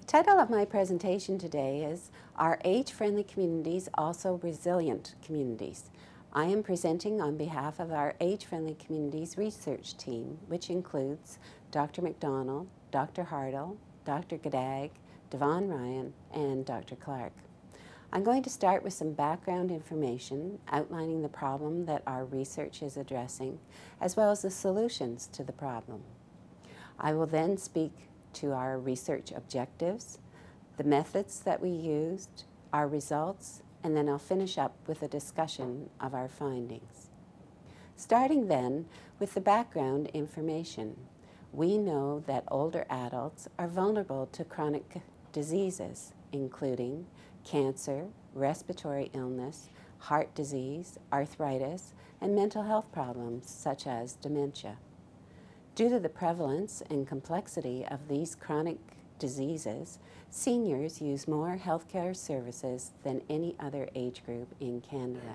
The title of my presentation today is Are Age-Friendly Communities Also Resilient Communities? I am presenting on behalf of our Age-Friendly Communities research team, which includes Dr. McDonald, Dr. Hardill, Dr. Gadag, Devon Ryan, and Dr. Clark. I'm going to start with some background information outlining the problem that our research is addressing, as well as the solutions to the problem. I will then speak to our research objectives, the methods that we used, our results, and then I'll finish up with a discussion of our findings. Starting then with the background information. We know that older adults are vulnerable to chronic diseases, including cancer, respiratory illness, heart disease, arthritis, and mental health problems such as dementia. Due to the prevalence and complexity of these chronic diseases, seniors use more healthcare services than any other age group in Canada.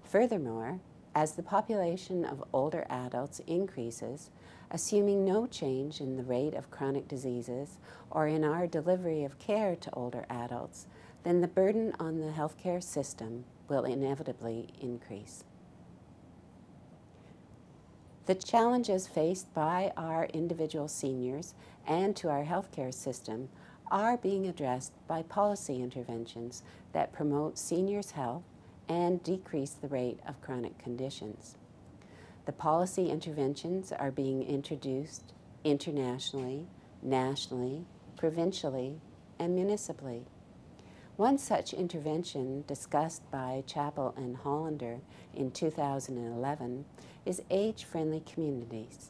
Furthermore, as the population of older adults increases, assuming no change in the rate of chronic diseases or in our delivery of care to older adults, then the burden on the healthcare system will inevitably increase. The challenges faced by our individual seniors and to our healthcare system are being addressed by policy interventions that promote seniors' health and decrease the rate of chronic conditions. The policy interventions are being introduced internationally, nationally, provincially, and municipally. One such intervention discussed by Chappell and Hollander in 2011 is age-friendly communities.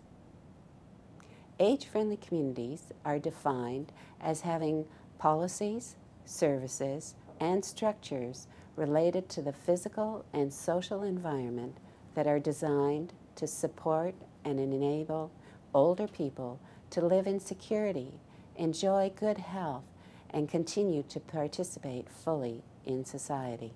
Age-friendly communities are defined as having policies, services, and structures related to the physical and social environment that are designed to support and enable older people to live in security, enjoy good health, and continue to participate fully in society.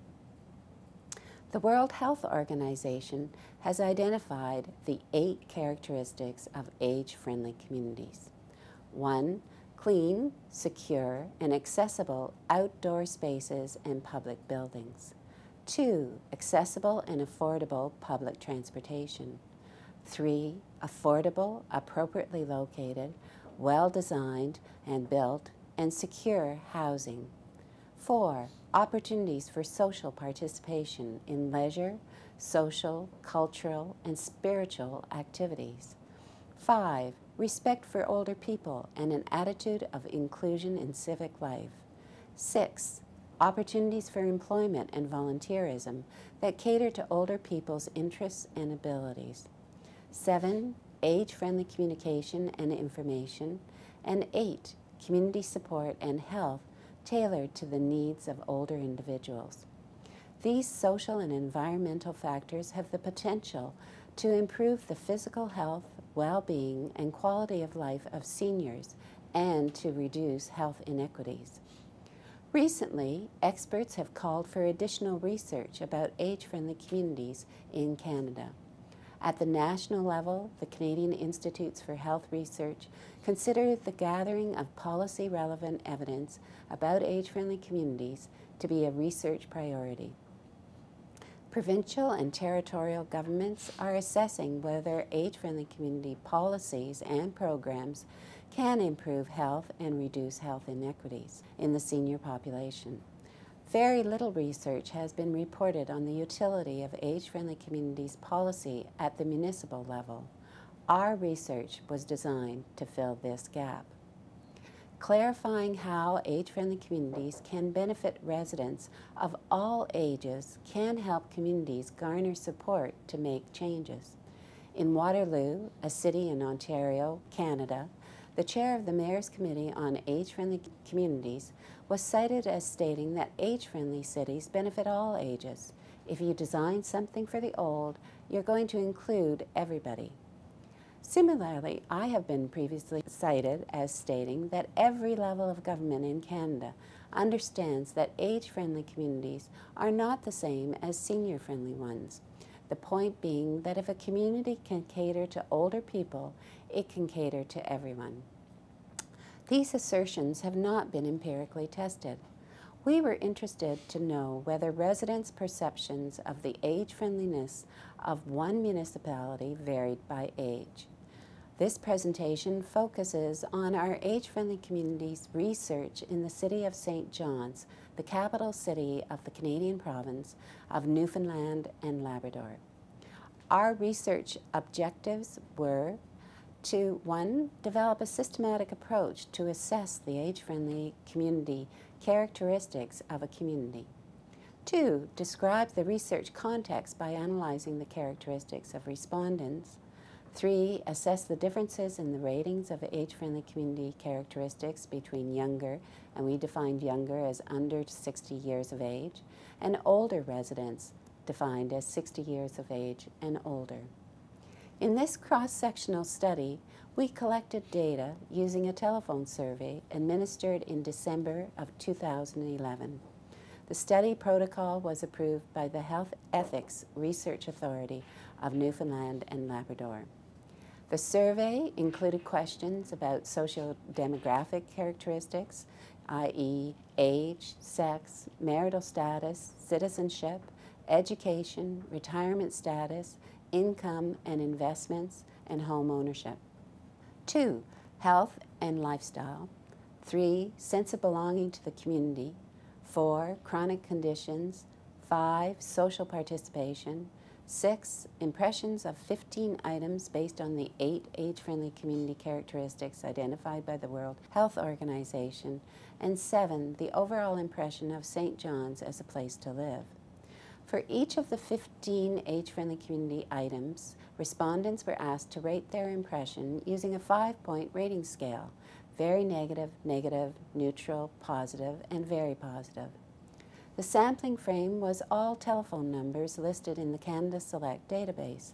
The World Health Organization has identified the 8 characteristics of age-friendly communities. 1. Clean, secure, and accessible outdoor spaces and public buildings. 2. Accessible and affordable public transportation. 3. Affordable, appropriately located, well-designed and built, and secure housing. 4. Opportunities for social participation in leisure, social, cultural, and spiritual activities. 5. Respect for older people and an attitude of inclusion in civic life. 6. Opportunities for employment and volunteerism that cater to older people's interests and abilities. 7. Age-friendly communication and information. And 8. Community support and health tailored to the needs of older individuals. These social and environmental factors have the potential to improve the physical health, well-being, and quality of life of seniors and to reduce health inequities. Recently, experts have called for additional research about age-friendly communities in Canada. At the national level, the Canadian Institutes for Health Research considered the gathering of policy-relevant evidence about age-friendly communities to be a research priority. Provincial and territorial governments are assessing whether age-friendly community policies and programs can improve health and reduce health inequities in the senior population. Very little research has been reported on the utility of age-friendly communities policy at the municipal level. Our research was designed to fill this gap. Clarifying how age-friendly communities can benefit residents of all ages can help communities garner support to make changes. In Waterloo, a city in Ontario, Canada, the chair of the Mayor's Committee on Age-Friendly Communities was cited as stating that age-friendly cities benefit all ages. If you design something for the old, you're going to include everybody. Similarly, I have been previously cited as stating that every level of government in Canada understands that age-friendly communities are not the same as senior-friendly ones. The point being that if a community can cater to older people, it can cater to everyone. These assertions have not been empirically tested. We were interested to know whether residents' perceptions of the age-friendliness of one municipality varied by age. This presentation focuses on our age-friendly communities research in the city of St. John's, the capital city of the Canadian province of Newfoundland and Labrador. Our research objectives were to, 1, develop a systematic approach to assess the age-friendly community characteristics of a community. 2, describe the research context by analyzing the characteristics of respondents. 3, assess the differences in the ratings of age-friendly community characteristics between younger, and we defined younger as under 60 years of age, and older residents, defined as 60 years of age and older. In this cross-sectional study, we collected data using a telephone survey administered in December of 2011. The study protocol was approved by the Health Ethics Research Authority of Newfoundland and Labrador. The survey included questions about socio-demographic characteristics, i.e. age, sex, marital status, citizenship, education, retirement status, income and investments, and home ownership. 2, health and lifestyle. 3, sense of belonging to the community. 4, chronic conditions. 5, social participation. 6, impressions of 15 items based on the 8 age-friendly community characteristics identified by the World Health Organization. And 7, the overall impression of St. John's as a place to live. For each of the 15 age-friendly community items, respondents were asked to rate their impression using a 5-point rating scale: very negative, negative, neutral, positive, and very positive. The sampling frame was all telephone numbers listed in the Canada Select database.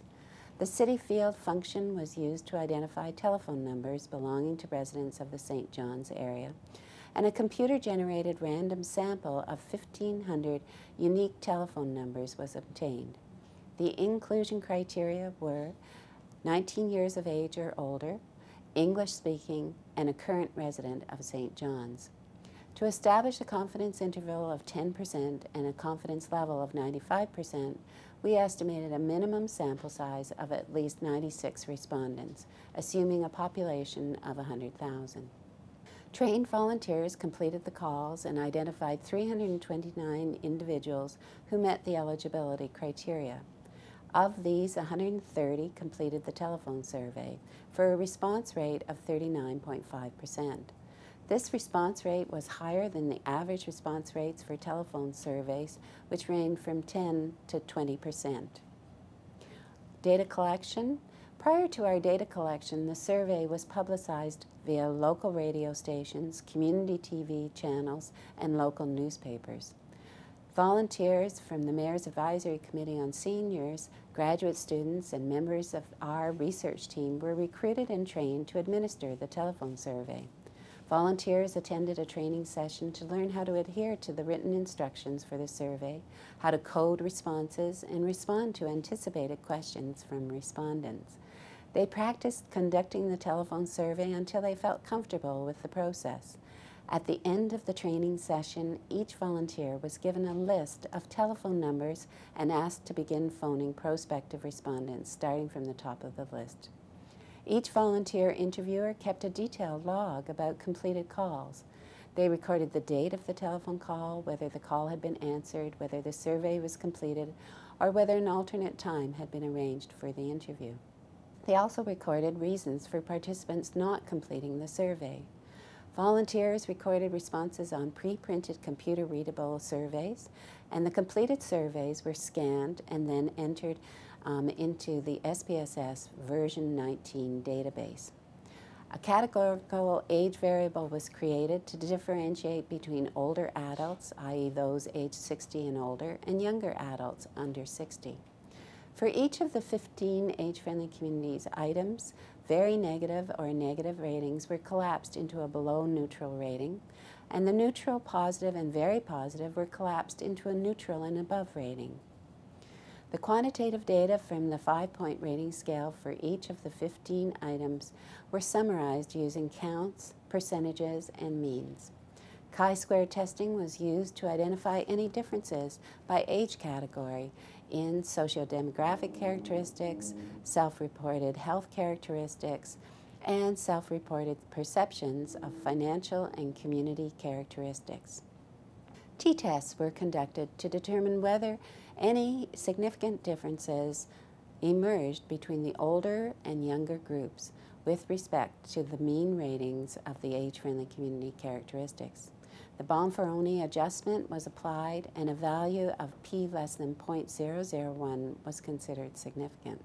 The city field function was used to identify telephone numbers belonging to residents of the St. John's area, and a computer-generated random sample of 1,500 unique telephone numbers was obtained. The inclusion criteria were 19 years of age or older, English-speaking, and a current resident of St. John's. To establish a confidence interval of 10% and a confidence level of 95%, we estimated a minimum sample size of at least 96 respondents, assuming a population of 100,000. Trained volunteers completed the calls and identified 329 individuals who met the eligibility criteria. Of these, 130 completed the telephone survey for a response rate of 39.5%. This response rate was higher than the average response rates for telephone surveys, which ranged from 10 to 20%. Data collection. Prior to our data collection, the survey was publicized via local radio stations, community TV channels, and local newspapers. Volunteers from the Mayor's Advisory Committee on Seniors, graduate students, and members of our research team were recruited and trained to administer the telephone survey. Volunteers attended a training session to learn how to adhere to the written instructions for the survey, how to code responses, and respond to anticipated questions from respondents. They practiced conducting the telephone survey until they felt comfortable with the process. At the end of the training session, each volunteer was given a list of telephone numbers and asked to begin phoning prospective respondents, starting from the top of the list. Each volunteer interviewer kept a detailed log about completed calls. They recorded the date of the telephone call, whether the call had been answered, whether the survey was completed, or whether an alternate time had been arranged for the interview. They also recorded reasons for participants not completing the survey. Volunteers recorded responses on pre-printed computer-readable surveys, and the completed surveys were scanned and then entered into the SPSS version 19 database. A categorical age variable was created to differentiate between older adults, i.e. those aged 60 and older, and younger adults under 60. For each of the 15 age-friendly communities items, very negative or negative ratings were collapsed into a below neutral rating, and the neutral, positive, and very positive were collapsed into a neutral and above rating. The quantitative data from the 5-point rating scale for each of the 15 items were summarized using counts, percentages, and means. Chi-square testing was used to identify any differences by age category in sociodemographic characteristics, self-reported health characteristics, and self-reported perceptions of financial and community characteristics. T-tests were conducted to determine whether any significant differences emerged between the older and younger groups with respect to the mean ratings of the age-friendly community characteristics. The Bonferroni adjustment was applied, and a value of p less than 0.001 was considered significant.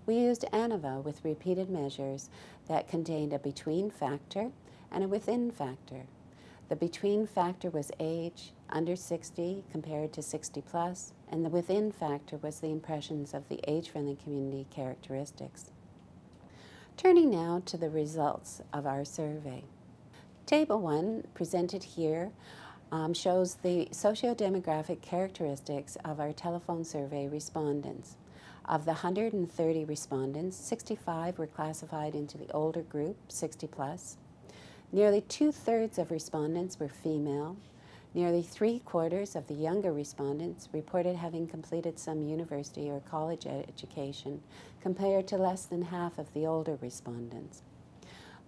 We used ANOVA with repeated measures that contained a between factor and a within factor. The between factor was age, under 60 compared to 60 plus, and the within factor was the impressions of the age-friendly community characteristics. Turning now to the results of our survey. Table 1, presented here, shows the sociodemographic characteristics of our telephone survey respondents. Of the 130 respondents, 65 were classified into the older group, 60 plus. Nearly 2/3 of respondents were female. Nearly 3/4 of the younger respondents reported having completed some university or college education, compared to less than half of the older respondents.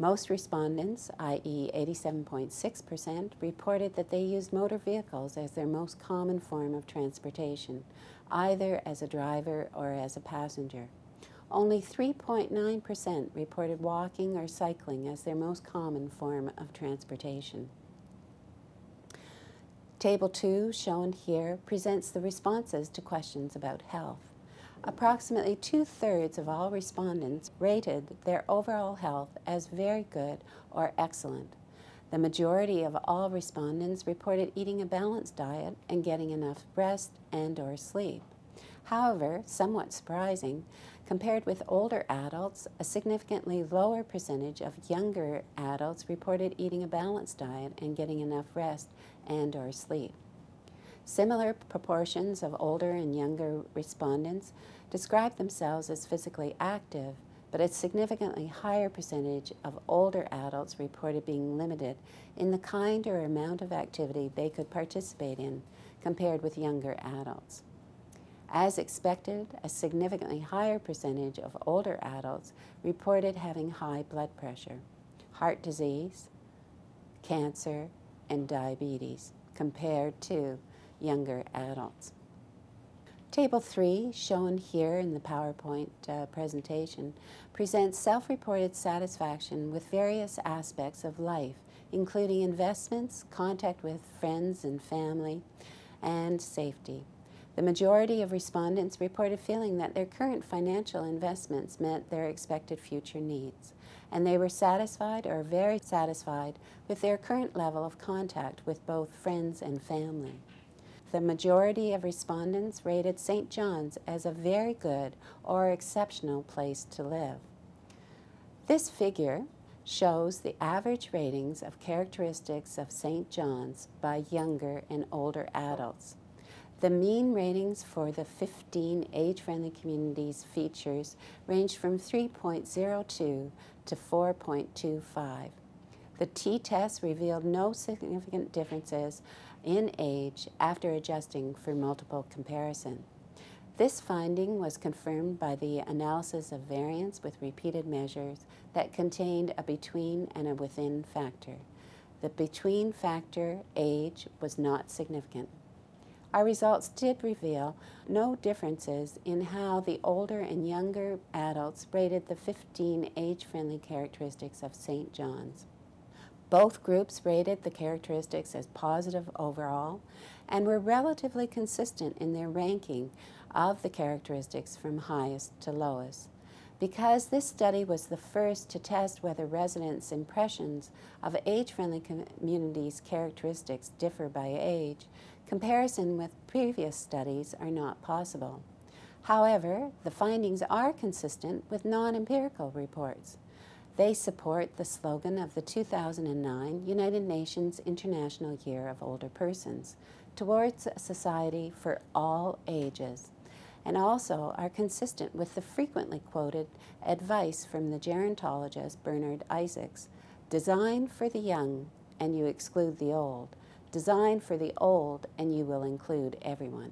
Most respondents, i.e. 87.6%, reported that they used motor vehicles as their most common form of transportation, either as a driver or as a passenger. Only 3.9% reported walking or cycling as their most common form of transportation. Table 2, shown here, presents the responses to questions about health. Approximately 2/3 of all respondents rated their overall health as very good or excellent. The majority of all respondents reported eating a balanced diet and getting enough rest and/or sleep. However, somewhat surprising, compared with older adults, a significantly lower percentage of younger adults reported eating a balanced diet and getting enough rest and/or sleep. Similar proportions of older and younger respondents described themselves as physically active, but a significantly higher percentage of older adults reported being limited in the kind or amount of activity they could participate in compared with younger adults. As expected, a significantly higher percentage of older adults reported having high blood pressure, heart disease, cancer, and diabetes compared to younger adults. Table 3, shown here in the PowerPoint presentation, presents self-reported satisfaction with various aspects of life, including investments, contact with friends and family, and safety. The majority of respondents reported feeling that their current financial investments met their expected future needs, and they were satisfied or very satisfied with their current level of contact with both friends and family. The majority of respondents rated St. John's as a very good or exceptional place to live. This figure shows the average ratings of characteristics of St. John's by younger and older adults. The mean ratings for the 15 age-friendly communities features ranged from 3.02 to 4.25. The t-test revealed no significant differences in age after adjusting for multiple comparison. This finding was confirmed by the analysis of variance with repeated measures that contained a between and a within factor. The between factor, age, was not significant. Our results did reveal no differences in how the older and younger adults rated the 15 age-friendly characteristics of St. John's. Both groups rated the characteristics as positive overall and were relatively consistent in their ranking of the characteristics from highest to lowest. Because this study was the first to test whether residents' impressions of age-friendly communities' characteristics differ by age, comparison with previous studies are not possible. However, the findings are consistent with non-empirical reports. They support the slogan of the 2009 United Nations International Year of Older Persons, towards a society for all ages, and also are consistent with the frequently quoted advice from the gerontologist Bernard Isaacs Design for the young and you exclude the old. Design for the old and you will include everyone.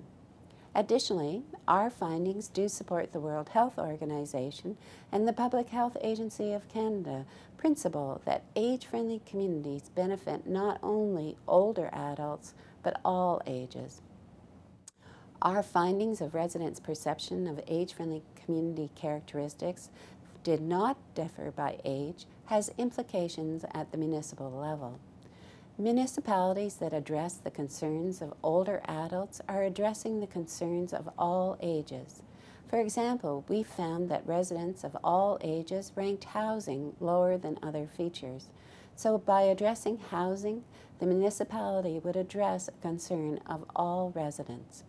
Additionally, our findings do support the World Health Organization and the Public Health Agency of Canada principle that age-friendly communities benefit not only older adults, but all ages. Our findings of residents' perception of age-friendly community characteristics did not differ by age has implications at the municipal level. Municipalities that address the concerns of older adults are addressing the concerns of all ages. For example, we found that residents of all ages ranked housing lower than other features. So by addressing housing, the municipality would address a concern of all residents.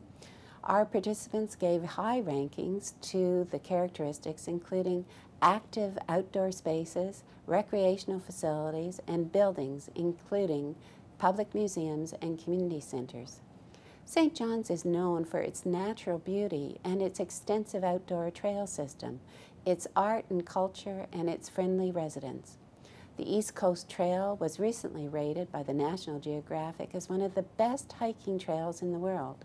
Our participants gave high rankings to the characteristics including active outdoor spaces, recreational facilities, and buildings, including public museums and community centers. St. John's is known for its natural beauty and its extensive outdoor trail system, its art and culture, and its friendly residents. The East Coast Trail was recently rated by the National Geographic as one of the best hiking trails in the world.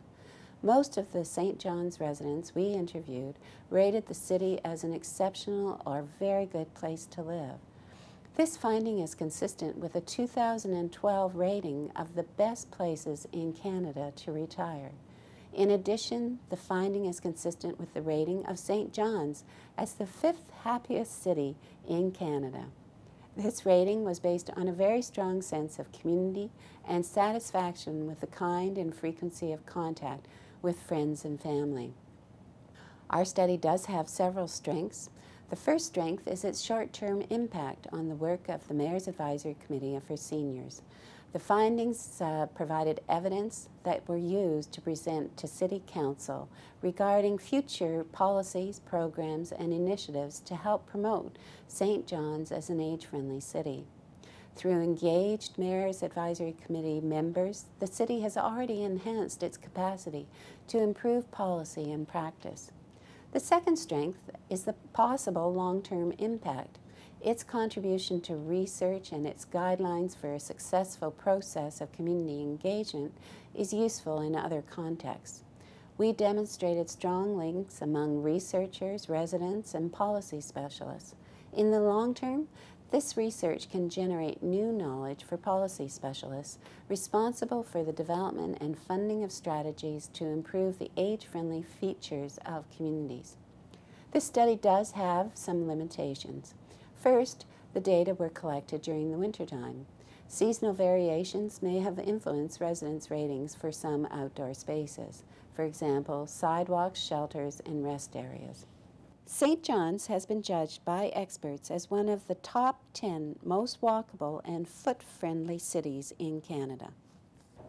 Most of the St. John's residents we interviewed rated the city as an exceptional or very good place to live. This finding is consistent with a 2012 rating of the best places in Canada to retire. In addition, the finding is consistent with the rating of St. John's as the 5th happiest city in Canada. This rating was based on a very strong sense of community and satisfaction with the kind and frequency of contact with friends and family. Our study does have several strengths. The first strength is its short-term impact on the work of the Mayor's Advisory Committee for Seniors. The findings provided evidence that were used to present to City Council regarding future policies, programs, and initiatives to help promote St. John's as an age-friendly city. Through engaged Mayor's Advisory Committee members, the city has already enhanced its capacity to improve policy and practice. The second strength is the possible long-term impact. Its contribution to research and its guidelines for a successful process of community engagement is useful in other contexts. We demonstrated strong links among researchers, residents, and policy specialists. In the long term, this research can generate new knowledge for policy specialists responsible for the development and funding of strategies to improve the age-friendly features of communities. This study does have some limitations. First, the data were collected during the wintertime. Seasonal variations may have influenced residents' ratings for some outdoor spaces, for example, sidewalks, shelters, and rest areas. St. John's has been judged by experts as one of the top 10 most walkable and foot-friendly cities in Canada.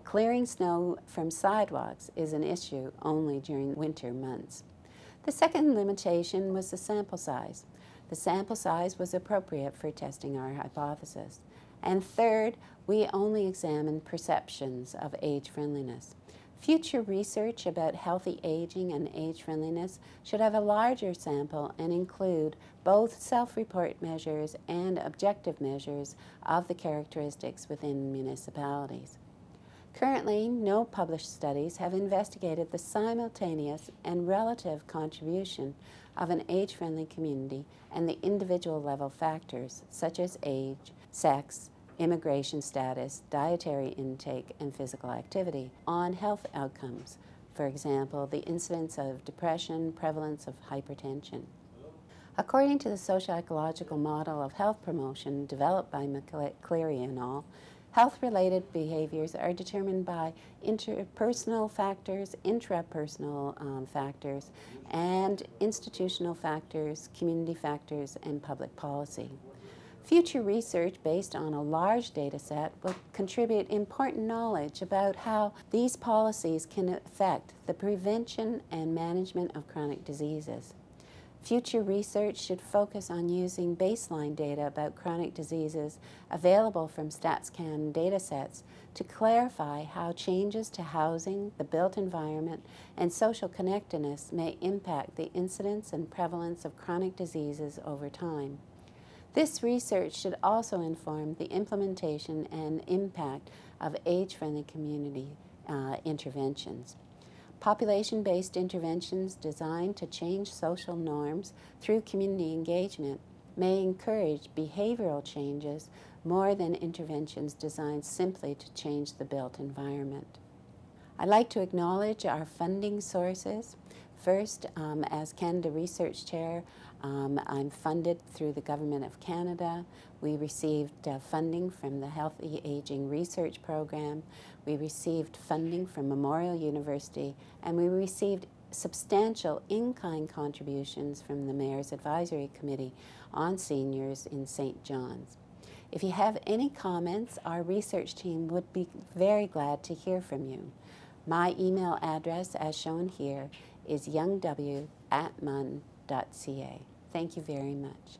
Clearing snow from sidewalks is an issue only during winter months. The second limitation was the sample size. The sample size was appropriate for testing our hypothesis. And third, we only examined perceptions of age-friendliness. Future research about healthy aging and age-friendliness should have a larger sample and include both self-report measures and objective measures of the characteristics within municipalities. Currently, no published studies have investigated the simultaneous and relative contribution of an age-friendly community and the individual level factors such as age, sex, immigration status, dietary intake, and physical activity on health outcomes. For example, the incidence of depression, prevalence of hypertension. According to the socio-ecological model of health promotion developed by McCleary et al., health-related behaviors are determined by interpersonal factors, intrapersonal factors, and institutional factors, community factors, and public policy. Future research based on a large data set will contribute important knowledge about how these policies can affect the prevention and management of chronic diseases. Future research should focus on using baseline data about chronic diseases available from StatsCan datasets to clarify how changes to housing, the built environment, and social connectedness may impact the incidence and prevalence of chronic diseases over time. This research should also inform the implementation and impact of age-friendly community interventions. Population-based interventions designed to change social norms through community engagement may encourage behavioral changes more than interventions designed simply to change the built environment. I'd like to acknowledge our funding sources. First, as Canada Research Chair, I'm funded through the Government of Canada. We received funding from the Healthy Aging Research Program. We received funding from Memorial University, and we received substantial in-kind contributions from the Mayor's Advisory Committee on Seniors in St. John's. If you have any comments, our research team would be very glad to hear from you. My email address, as shown here, is youngw@mun.ca. Thank you very much.